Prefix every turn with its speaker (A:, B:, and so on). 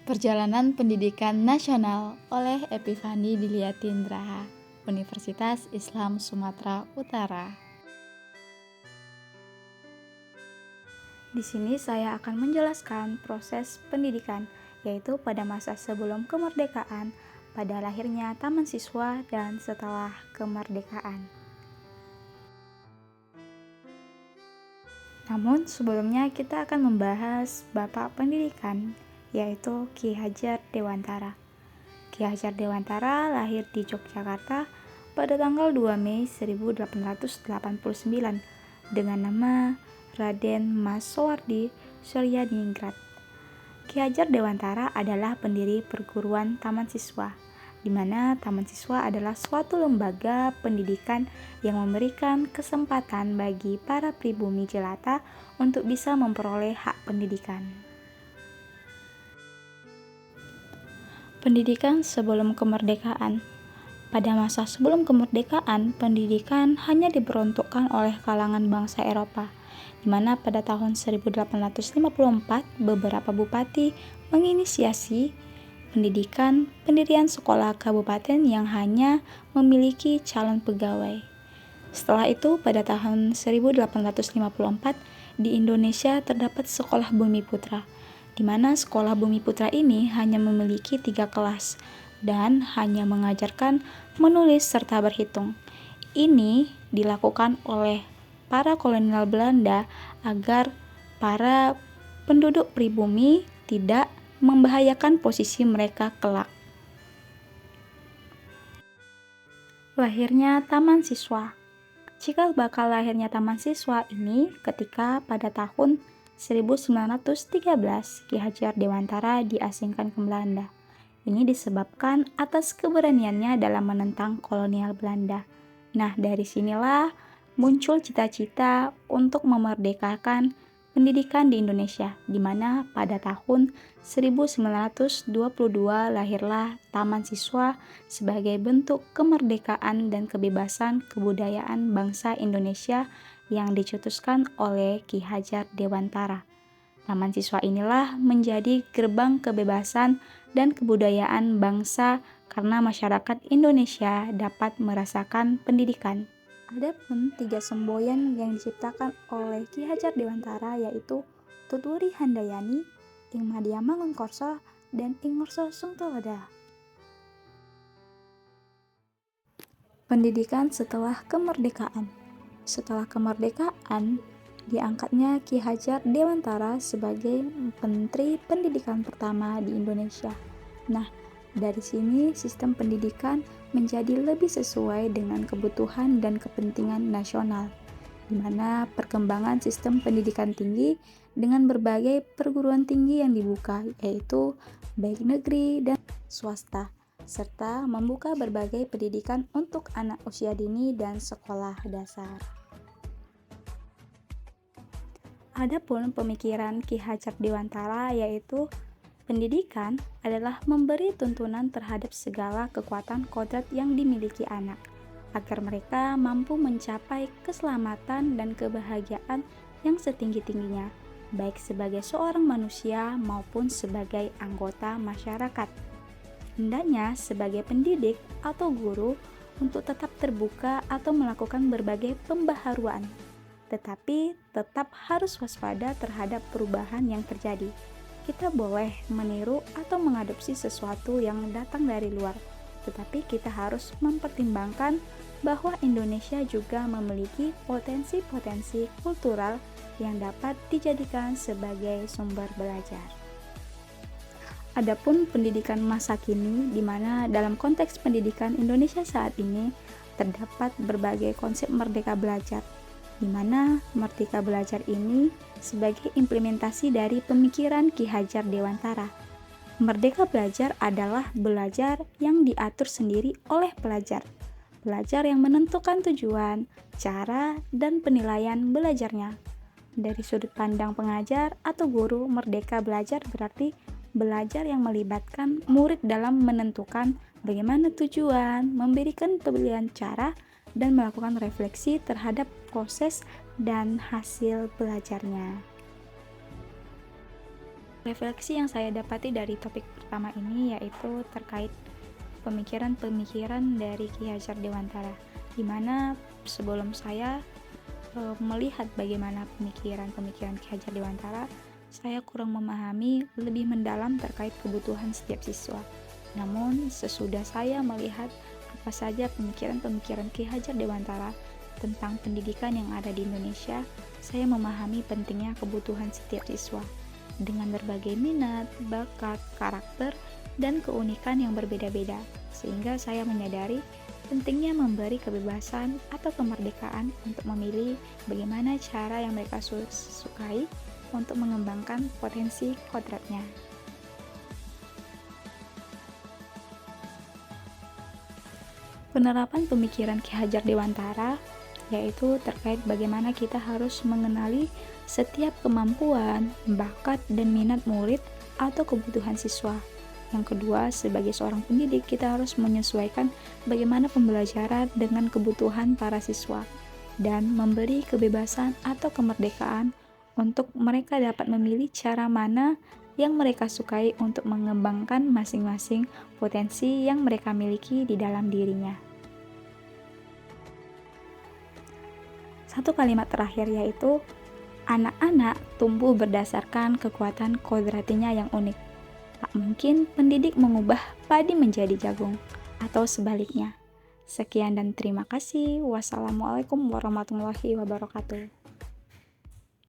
A: Perjalanan Pendidikan Nasional oleh Epifani Dilyatindra, Universitas Islam Sumatera Utara. Di sini saya akan menjelaskan proses pendidikan, yaitu pada masa sebelum kemerdekaan, pada lahirnya Taman Siswa, dan setelah kemerdekaan. Namun sebelumnya kita akan membahas Bapak Pendidikan, yaitu Ki Hajar Dewantara. Ki Hajar Dewantara lahir di Yogyakarta pada tanggal 2 Mei 1889 dengan nama Raden Mas Soewardi Suryadiningrat. Ki Hajar Dewantara adalah pendiri perguruan Taman Siswa, di mana Taman Siswa adalah suatu lembaga pendidikan yang memberikan kesempatan bagi para pribumi jelata untuk bisa memperoleh hak pendidikan. Pendidikan sebelum kemerdekaan. Pada masa sebelum kemerdekaan, pendidikan hanya diperuntukkan oleh kalangan bangsa Eropa, di mana pada tahun 1854 beberapa bupati menginisiasi pendirian sekolah kabupaten yang hanya memiliki calon pegawai. Setelah itu, pada tahun 1854 di Indonesia terdapat sekolah Bumi Putra, di mana sekolah Bumi Putra ini hanya memiliki 3 kelas dan hanya mengajarkan menulis serta berhitung. Ini dilakukan oleh para kolonial Belanda agar para penduduk pribumi tidak membahayakan posisi mereka kelak. Lahirnya Taman Siswa. Cikal bakal lahirnya Taman Siswa ini ketika pada tahun 1913 Ki Hajar Dewantara diasingkan ke Belanda. Ini disebabkan atas keberaniannya dalam menentang kolonial Belanda. Nah, dari sinilah muncul cita-cita untuk memerdekakan pendidikan di Indonesia, di mana pada tahun 1922 lahirlah Taman Siswa sebagai bentuk kemerdekaan dan kebebasan kebudayaan bangsa Indonesia yang dicetuskan oleh Ki Hajar Dewantara. Taman Siswa inilah menjadi gerbang kebebasan dan kebudayaan bangsa karena masyarakat Indonesia dapat merasakan pendidikan. Adapun 3 semboyan yang diciptakan oleh Ki Hajar Dewantara yaitu Tutwuri Handayani, Ing Madya Mangunkorso, dan Ing Ngarso Sungtowada. Pendidikan setelah kemerdekaan. Setelah kemerdekaan, diangkatnya Ki Hajar Dewantara sebagai Menteri Pendidikan pertama di Indonesia. Nah, dari sini sistem pendidikan menjadi lebih sesuai dengan kebutuhan dan kepentingan nasional, di mana perkembangan sistem pendidikan tinggi dengan berbagai perguruan tinggi yang dibuka, yaitu baik negeri dan swasta, serta membuka berbagai pendidikan untuk anak usia dini dan sekolah dasar. Adapun pemikiran Ki Hajar Dewantara yaitu pendidikan adalah memberi tuntunan terhadap segala kekuatan kodrat yang dimiliki anak, agar mereka mampu mencapai keselamatan dan kebahagiaan yang setinggi-tingginya, baik sebagai seorang manusia maupun sebagai anggota masyarakat. Hendaknya sebagai pendidik atau guru untuk tetap terbuka atau melakukan berbagai pembaharuan, tetapi tetap harus waspada terhadap perubahan yang terjadi. Kita boleh meniru atau mengadopsi sesuatu yang datang dari luar, tetapi kita harus mempertimbangkan bahwa Indonesia juga memiliki potensi-potensi kultural yang dapat dijadikan sebagai sumber belajar. Adapun pendidikan masa kini, di mana dalam konteks pendidikan Indonesia saat ini terdapat berbagai konsep merdeka belajar, di mana Merdeka Belajar ini sebagai implementasi dari pemikiran Ki Hajar Dewantara. Merdeka Belajar adalah belajar yang diatur sendiri oleh pelajar. Pelajar yang menentukan tujuan, cara, dan penilaian belajarnya. Dari sudut pandang pengajar atau guru, Merdeka Belajar berarti belajar yang melibatkan murid dalam menentukan bagaimana tujuan, memberikan pilihan cara, dan melakukan refleksi terhadap proses dan hasil belajarnya. Refleksi yang saya dapati dari topik pertama ini yaitu terkait pemikiran-pemikiran dari Ki Hajar Dewantara, di mana sebelum saya melihat bagaimana pemikiran-pemikiran Ki Hajar Dewantara, saya kurang memahami lebih mendalam terkait kebutuhan setiap siswa. Namun, sesudah saya melihat apa saja pemikiran-pemikiran Ki Hajar Dewantara tentang pendidikan yang ada di Indonesia, saya memahami pentingnya kebutuhan setiap siswa dengan berbagai minat, bakat, karakter, dan keunikan yang berbeda-beda, sehingga saya menyadari pentingnya memberi kebebasan atau kemerdekaan untuk memilih bagaimana cara yang mereka sukai untuk mengembangkan potensi kodratnya. Penerapan pemikiran Ki Hajar Dewantara yaitu terkait bagaimana kita harus mengenali setiap kemampuan, bakat, dan minat murid atau kebutuhan siswa. Yang kedua, sebagai seorang pendidik, kita harus menyesuaikan bagaimana pembelajaran dengan kebutuhan para siswa dan memberi kebebasan atau kemerdekaan untuk mereka dapat memilih cara mana yang mereka sukai untuk mengembangkan masing-masing potensi yang mereka miliki di dalam dirinya. Satu kalimat terakhir yaitu, anak-anak tumbuh berdasarkan kekuatan kodratinya yang unik. Tak mungkin pendidik mengubah padi menjadi jagung, atau sebaliknya. Sekian dan terima kasih. Wassalamualaikum warahmatullahi wabarakatuh.